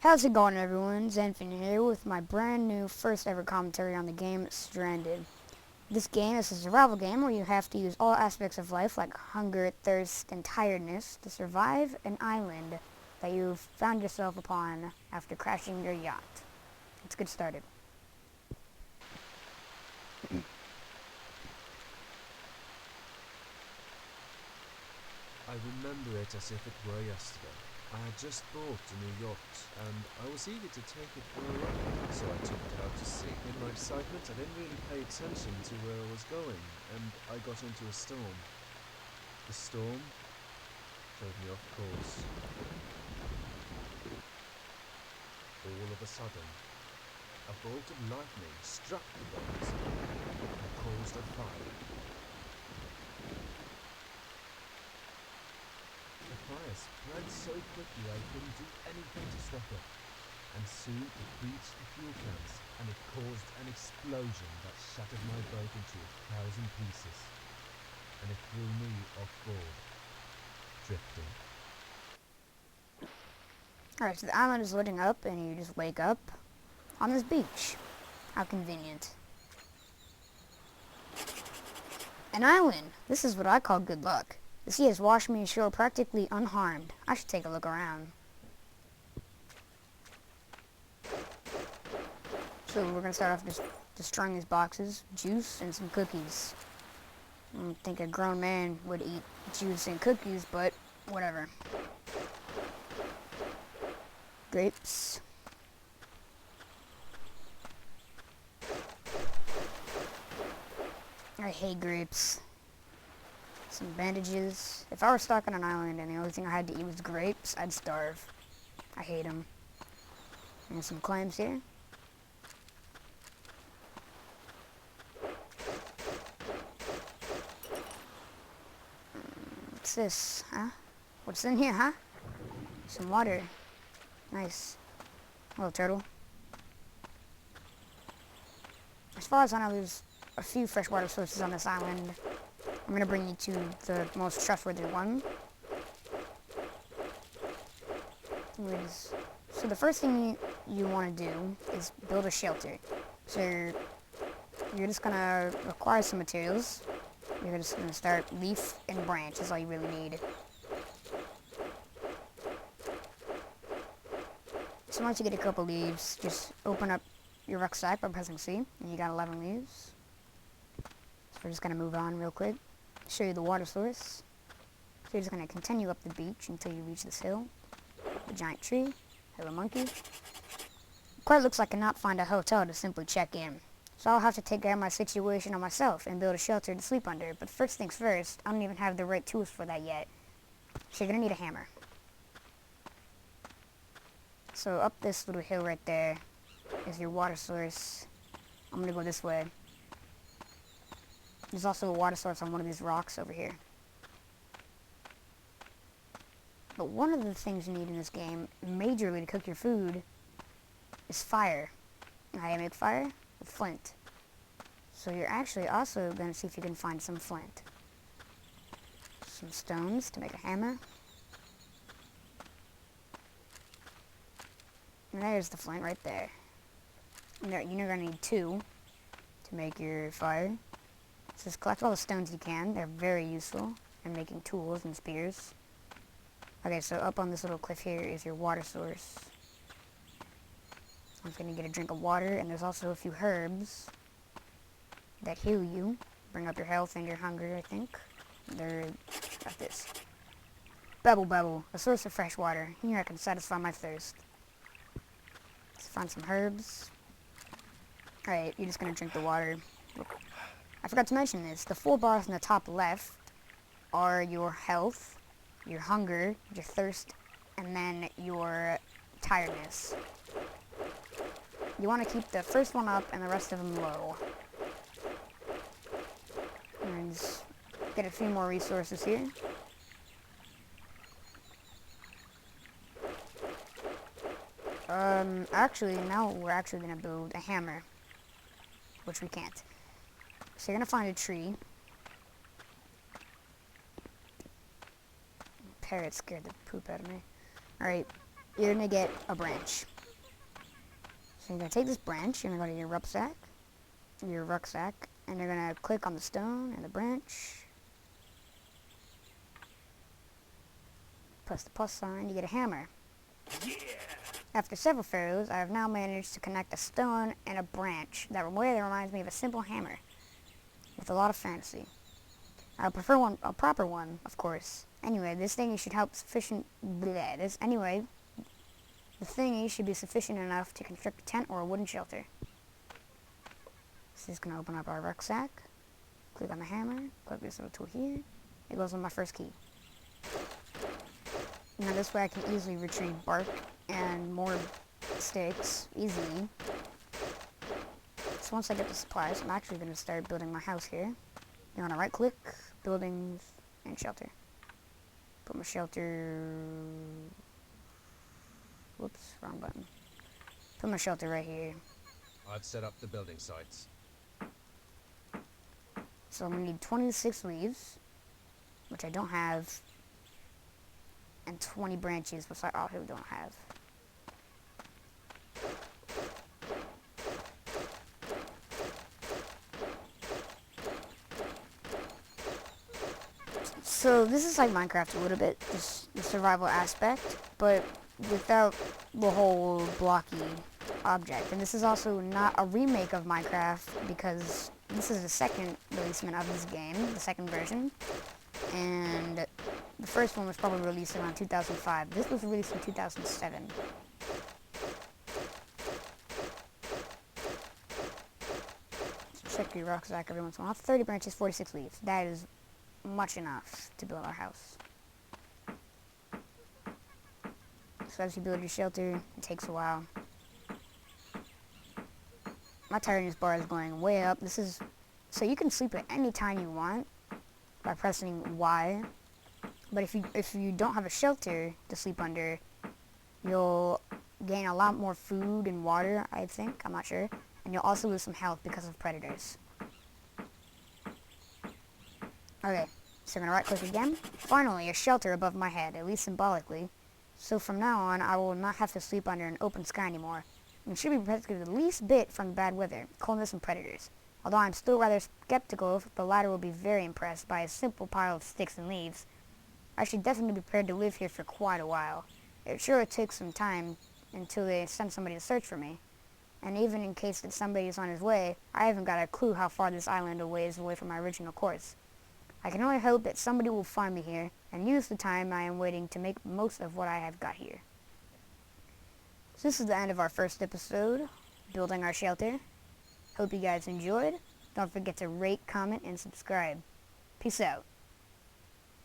How's it going, everyone? Xenphyn here with my brand new first ever commentary on the game Stranded. This game is a survival game where you have to use all aspects of life like hunger, thirst, and tiredness to survive an island that you've found yourself upon after crashing your yacht. Let's get started. I remember it as if it were yesterday. I had just bought a new yacht, and I was eager to take it for a ride, so I took it out to sea. In my excitement, I didn't really pay attention to where I was going, and I got into a storm. The storm drove me off course. All of a sudden, a bolt of lightning struck the boat and caused a fire. The fire spread so quickly I couldn't do anything to stop it, and soon it reached the fuel cans, and it caused an explosion that shattered my boat into 1,000 pieces, and it threw me off board, drifting. Alright, so the island is loading up and you just wake up on this beach. How convenient. An island! This is what I call good luck. The sea has washed me ashore practically unharmed. I should take a look around. So we're going to start off just destroying these boxes. Juice and some cookies. I don't think a grown man would eat juice and cookies, but whatever. Grapes. I hate grapes. Some bandages. If I were stuck on an island and the only thing I had to eat was grapes, I'd starve. I hate them. And some clams here. What's this, huh? What's in here, huh? Some water. Nice. Little turtle. As far as I know, there's a few freshwater sources on this island. I'm going to bring you to the most trustworthy one. So the first thing you want to do is build a shelter. So you're just going to require some materials. You're just going to start leaf and branch is all you really need. So once you get a couple leaves, just open up your rucksack by pressing C, and you got 11 leaves. So we're just going to move on real quick. Show you the water source. So you're just going to continue up the beach until you reach this hill. A giant tree. Hello, monkey. Quite looks like I cannot find a hotel to simply check in. So I'll have to take care of my situation on myself and build a shelter to sleep under. But first things first, I don't even have the right tools for that yet. So you're going to need a hammer. So up this little hill right there is your water source. I'm going to go this way. There's also a water source on one of these rocks over here. But one of the things you need in this game, majorly to cook your food, is fire. And how do you make fire? With flint. So you're actually also going to see if you can find some flint. Some stones to make a hammer. And there's the flint right there. And you're going to need 2 to make your fire. So just collect all the stones you can. They're very useful in making tools and spears. Okay, so up on this little cliff here is your water source. I'm going to get a drink of water, and there's also a few herbs that heal you. Bring up your health and your hunger, I think. They're like this. Bubble Bubble, a source of fresh water. Here I can satisfy my thirst. Let's find some herbs. Alright, you're just going to drink the water. I forgot to mention this. The 4 bars in the top left are your health, your hunger, your thirst, and then your tiredness. You want to keep the first one up and the rest of them low. And just get a few more resources here. Actually, now we're actually going to build a hammer, which we can't. So you're going to find a tree. Parrot scared the poop out of me. Alright, you're going to get a branch. So you're going to take this branch, you're going to go to your rucksack, and you're going to click on the stone and the branch. Press the plus sign, you get a hammer. Yeah! After several failures, I have now managed to connect a stone and a branch that reminds me of a simple hammer, with a lot of fantasy. I prefer a proper one, of course. Anyway, the thingy should be sufficient enough to construct a tent or a wooden shelter. This is going to open up our rucksack. Click on the hammer, click this little tool here. It goes on my first key. Now this way I can easily retrieve bark and more sticks easily. So once I get the supplies, I'm actually going to start building my house here. You want to right click, buildings, and shelter. Put my shelter... Whoops, wrong button. Put my shelter right here. I've set up the building sites. So I'm going to need 26 leaves, which I don't have, and 20 branches, which I also don't have. So this is like Minecraft a little bit, just the survival aspect, but without the whole blocky object. And this is also not a remake of Minecraft because this is the second releasement of this game, the second version. And the first one was probably released around 2005. This was released in 2007. So check your rucksack every once in a while. 30 branches, 46 leaves. That is much enough to build our house. So as you build your shelter, it takes a while. My tiredness bar is going way up. This is so you can sleep at any time you want by pressing Y. But if you don't have a shelter to sleep under, you'll gain a lot more food and water, I think. I'm not sure. And you'll also lose some health because of predators. Okay, so I'm going to right click again. Finally, a shelter above my head, at least symbolically. So from now on, I will not have to sleep under an open sky anymore. And should be protected the least bit from the bad weather, coldness, and predators. Although I'm still rather skeptical if the latter will be very impressed by a simple pile of sticks and leaves. I should definitely be prepared to live here for quite a while. It sure takes some time until they send somebody to search for me. And even in case that somebody is on his way, I haven't got a clue how far this island is away from my original course. I can only hope that somebody will find me here and use the time I am waiting to make most of what I have got here. So this is the end of our first episode, building our shelter. Hope you guys enjoyed. Don't forget to rate, comment, and subscribe. Peace out.